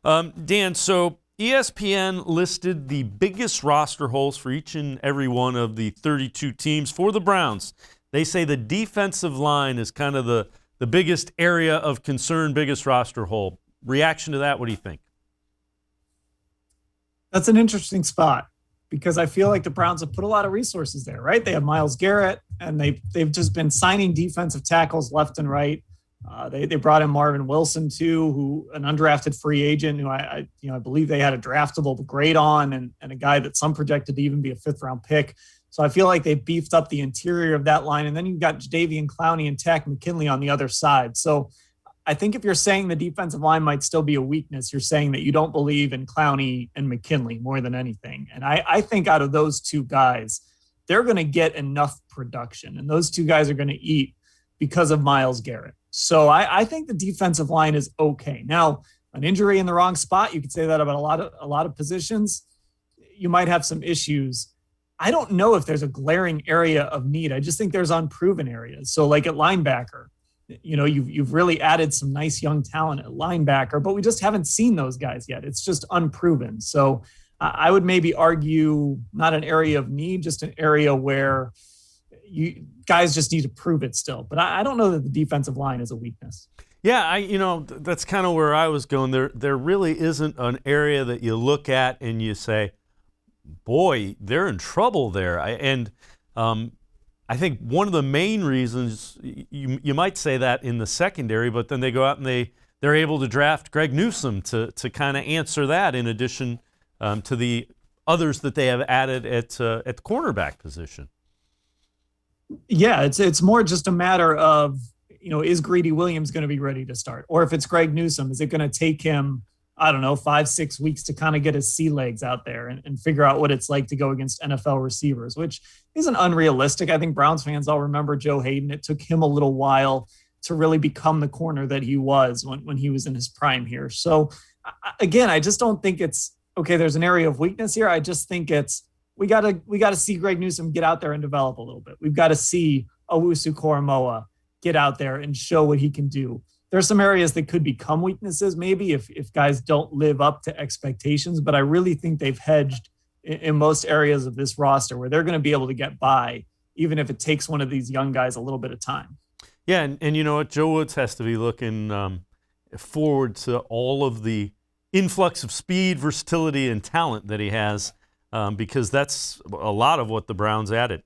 Dan, so ESPN listed the biggest roster holes for each and every one of the 32 teams for the Browns. They say the defensive line is kind of the biggest area of concern, biggest roster hole. Reaction to that, what do you think? That's an interesting spot because I feel like the Browns have put a lot of resources there, right? They have Myles Garrett, and they've just been signing defensive tackles left and right. They brought in Marvin Wilson too, who an undrafted free agent who I believe they had a draftable grade on, and a guy that some projected to even be a 5th round pick. So I feel like they beefed up the interior of that line, and then you've got Jadeveon Clowney and Takk McKinley on the other side. So I think if you're saying the defensive line might still be a weakness, you're saying that you don't believe in Clowney and McKinley more than anything. And I think out of those two guys, they're going to get enough production, and those two guys are going to eat because of Myles Garrett. So I think the defensive line is okay. Now, an injury in the wrong spot, you could say that about a lot of positions. You might have some issues. I don't know if there's a glaring area of need. I just think there's unproven areas. So like at linebacker, you've really added some nice young talent at linebacker, but we just haven't seen those guys yet. It's just unproven. So I would maybe argue not an area of need, just an area where you guys just need to prove it still. But I don't know that the defensive line is a weakness. Yeah, that's kind of where I was going. There really isn't an area that you look at and you say, boy, they're in trouble there. I think one of the main reasons you might say that in the secondary, but then they go out and they're able to draft Greg Newsome to kind of answer that in addition to the others that they have added at the cornerback position. Yeah, it's more just a matter of, is Greedy Williams going to be ready to start? Or if it's Greg Newsome, is it going to take him, 5-6 weeks to kind of get his sea legs out there and figure out what it's like to go against NFL receivers, which isn't unrealistic. I think Browns fans all remember Joe Hayden. It took him a little while to really become the corner that he was when he was in his prime here. So again, I just don't think it's, okay, there's an area of weakness here. I just think it's, we got to see Greg Newsome get out there and develop a little bit. We've got to see Owusu-Koramoah get out there and show what he can do. There's some areas that could become weaknesses maybe if guys don't live up to expectations, but I really think they've hedged in most areas of this roster where they're going to be able to get by, even if it takes one of these young guys a little bit of time. Yeah, and you know what? Joe Woods has to be looking forward to all of the influx of speed, versatility, and talent that he has because that's a lot of what the Browns added.